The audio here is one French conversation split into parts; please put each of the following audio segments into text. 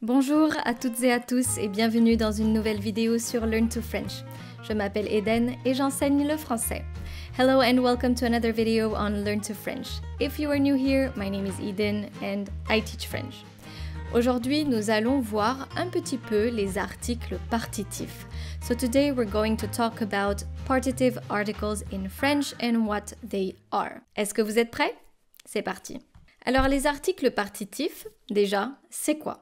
Bonjour à toutes et à tous et bienvenue dans une nouvelle vidéo sur Learn to French. Je m'appelle Eden et j'enseigne le français. Hello and welcome to another video on Learn to French. If you are new here, my name is Eden and I teach French. Aujourd'hui, nous allons voir un petit peu les articles partitifs. So today we're going to talk about partitive articles in French and what they are. Est-ce que vous êtes prêts? C'est parti. Alors les articles partitifs, déjà, c'est quoi?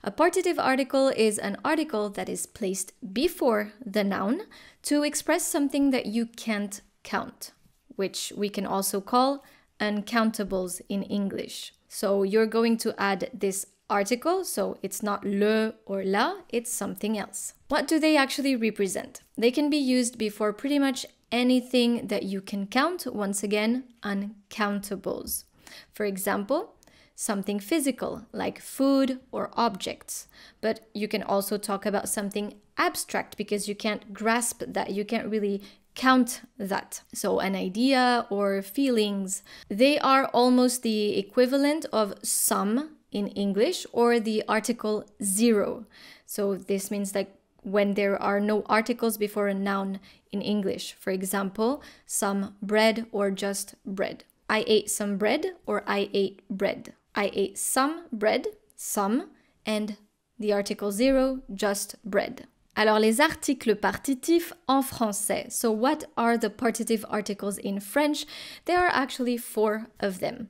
A partitive article is an article that is placed before the noun to express something that you can't count, which we can also call uncountables in English. So you're going to add this article, so it's not le or la, it's something else. What do they actually represent? They can be used before pretty much anything that you can count, once again, uncountables. For example, something physical, like food or objects. But you can also talk about something abstract because you can't grasp that, you can't really count that. So an idea or feelings. They are almost the equivalent of some in English or the article zero. So this means like when there are no articles before a noun in English. For example, some bread or just bread. I ate some bread or I ate bread. I ate some bread, some, and the article zero, just bread. Alors les articles partitifs en français. So what are the partitive articles in French? There are actually 4 of them.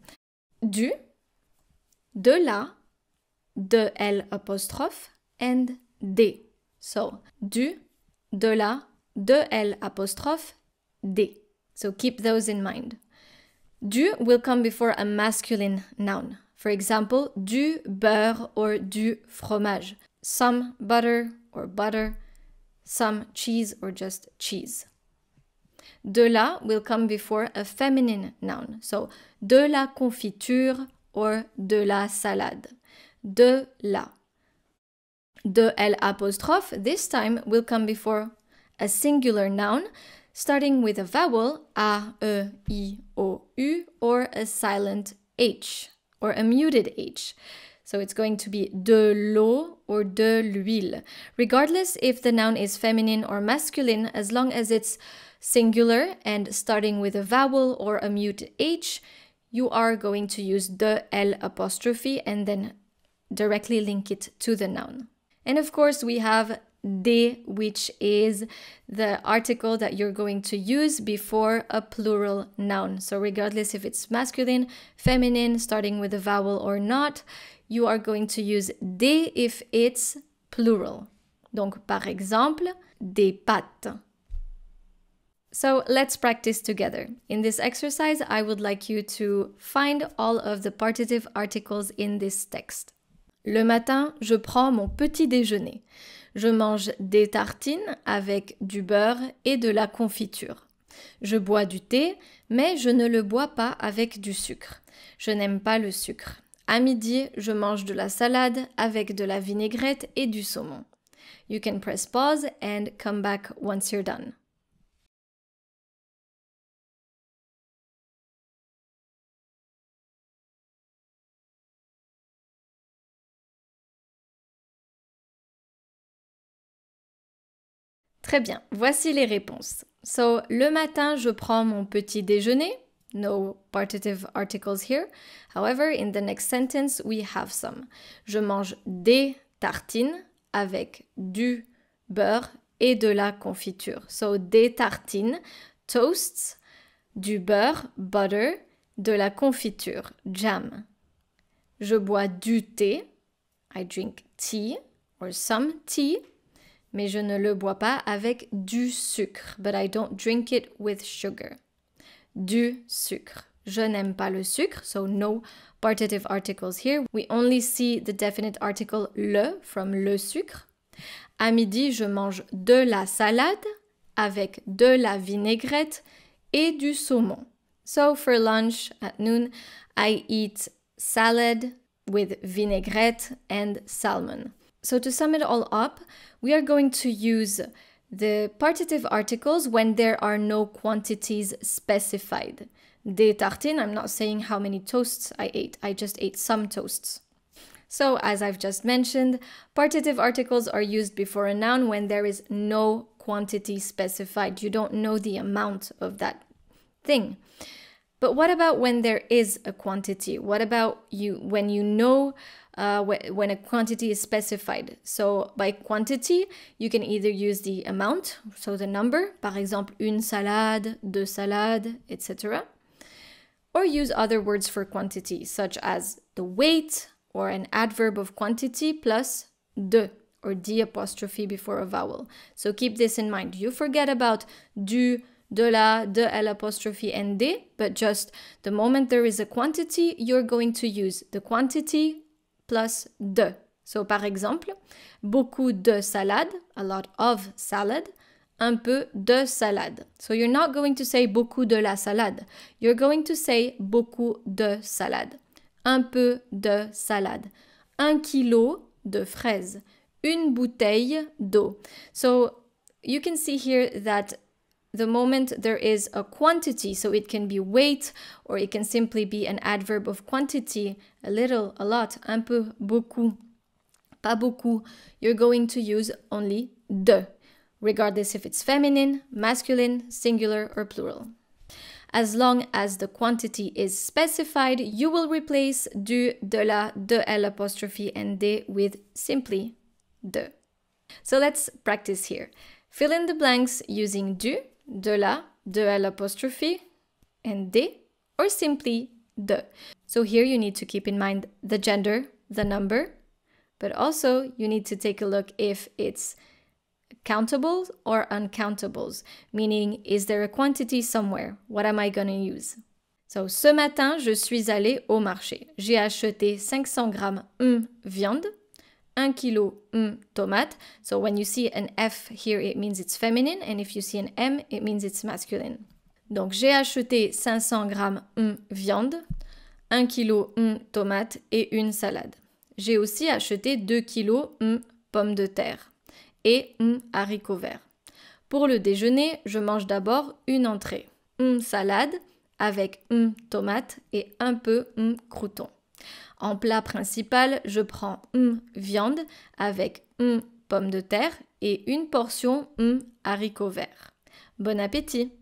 Du, de la, de L apostrophe, and des. So du, de la, de L apostrophe, des. So keep those in mind. Du will come before a masculine noun. For example, du beurre or du fromage. Some butter or butter, some cheese or just cheese. De la will come before a feminine noun. So, de la confiture or de la salade. De la. De L apostrophe this time will come before a singular noun starting with a vowel A, E, I, O, U or a silent H or a muted H. So it's going to be de l'eau or de l'huile, regardless if the noun is feminine or masculine, as long as it's singular and starting with a vowel or a muted H, you are going to use de L apostrophe and then directly link it to the noun. And of course, we have des, which is the article that you're going to use before a plural noun. So regardless if it's masculine, feminine, starting with a vowel or not, you are going to use des if it's plural. Donc, par exemple, des pâtes. So let's practice together. In this exercise, I would like you to find all of the partitive articles in this text. Le matin, je prends mon petit déjeuner. Je mange des tartines avec du beurre et de la confiture. Je bois du thé, mais je ne le bois pas avec du sucre. Je n'aime pas le sucre. À midi, je mange de la salade avec de la vinaigrette et du saumon. You can press pause and come back once you're done. Très bien, voici les réponses. So, le matin, je prends mon petit déjeuner. No partitive articles here. However, in the next sentence, we have some. Je mange des tartines avec du beurre et de la confiture. So, des tartines, toasts, du beurre, butter, de la confiture, jam. Je bois du thé. I drink tea or some tea. Mais je ne le bois pas avec du sucre. But I don't drink it with sugar. Du sucre. Je n'aime pas le sucre, so no partitive articles here. We only see the definite article le from le sucre. À midi, je mange de la salade avec de la vinaigrette et du saumon. So for lunch at noon, I eat salad with vinaigrette and salmon. So to sum it all up, we are going to use the partitive articles when there are no quantities specified. Des tartines, I'm not saying how many toasts I ate. I just ate some toasts. So, as I've just mentioned, partitive articles are used before a noun when there is no quantity specified. You don't know the amount of that thing. But what about when there is a quantity? What about when you know when a quantity is specified? So by quantity, you can either use the amount, so the number, par exemple, une salade, deux salades, etc. Or use other words for quantity, such as the weight or an adverb of quantity plus de, or the apostrophe before a vowel. So keep this in mind. You forget about du, de la, de l'apostrophe and des, but just the moment there is a quantity, you're going to use the quantity plus de. So par exemple, beaucoup de salade, a lot of salad, un peu de salade. So you're not going to say beaucoup de la salade. You're going to say beaucoup de salade. Un peu de salade. 1 kilo de fraises. Une bouteille d'eau. So you can see here that the moment there is a quantity, so it can be weight or it can simply be an adverb of quantity, a little, a lot, un peu, beaucoup, pas beaucoup, you're going to use only de, regardless if it's feminine, masculine, singular, or plural. As long as the quantity is specified, you will replace du, de la, de l'apostrophe and des with simply de. So let's practice here. Fill in the blanks using du, de la, de l'apostrophe, and des, or simply de. So here you need to keep in mind the gender, the number, but also you need to take a look if it's countables or uncountables, meaning is there a quantity somewhere? What am I going to use? So, ce matin, je suis allée au marché. J'ai acheté 500 grammes viande, 1 kilo tomate. So when you see an F here, it means it's feminine, and if you see an M, it means it's masculine. Donc, j'ai acheté 500 grammes viande, 1 kilo tomate et une salade. J'ai aussi acheté 2 kilos pommes de terre et haricots verts. Pour le déjeuner, je mange d'abord une entrée, salade avec tomate et un peu crouton. En plat principal, je prends viande avec pommes de terre et une portion haricots verts. Bon appétit!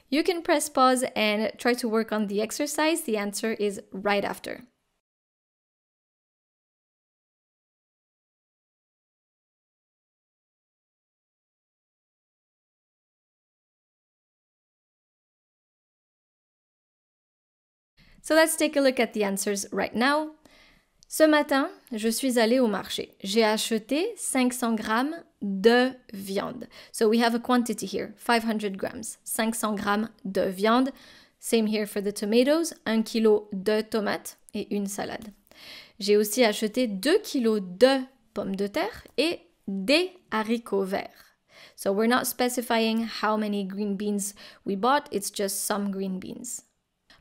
You can press pause and try to work on the exercise. The answer is right after. So let's take a look at the answers right now. Ce matin, je suis allée au marché. J'ai acheté 500 grammes de viande. So we have a quantity here, 500 grams. 500 grammes de viande. Same here for the tomatoes. 1 kilo de tomates et une salade. J'ai aussi acheté 2 kilos de pommes de terre et des haricots verts. So we're not specifying how many green beans we bought, it's just some green beans.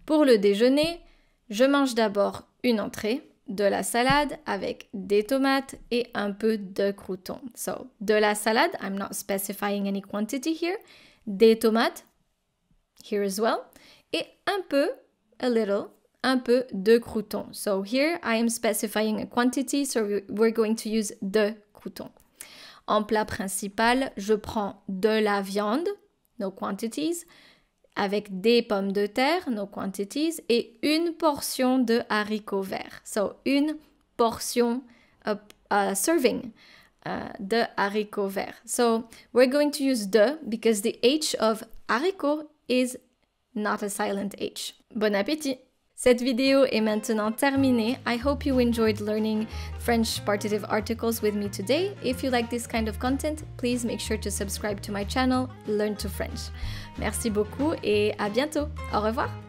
Pour le déjeuner, je mange d'abord une entrée, de la salade avec des tomates et un peu de croûtons. So, de la salade, I'm not specifying any quantity here. Des tomates, here as well. Et un peu, a little, un peu de croûtons. So here I am specifying a quantity, so we're going to use de croûtons. En plat principal, je prends de la viande, no quantities, avec des pommes de terre, no quantities, et une portion de haricots verts. So, une portion, a serving de haricots verts. So, we're going to use de because the H of haricot is not a silent H. Bon appétit! Cette vidéo est maintenant terminée. I hope you enjoyed learning French partitive articles with me today. If you like this kind of content, please make sure to subscribe to my channel, Learn to French. Merci beaucoup et à bientôt. Au revoir!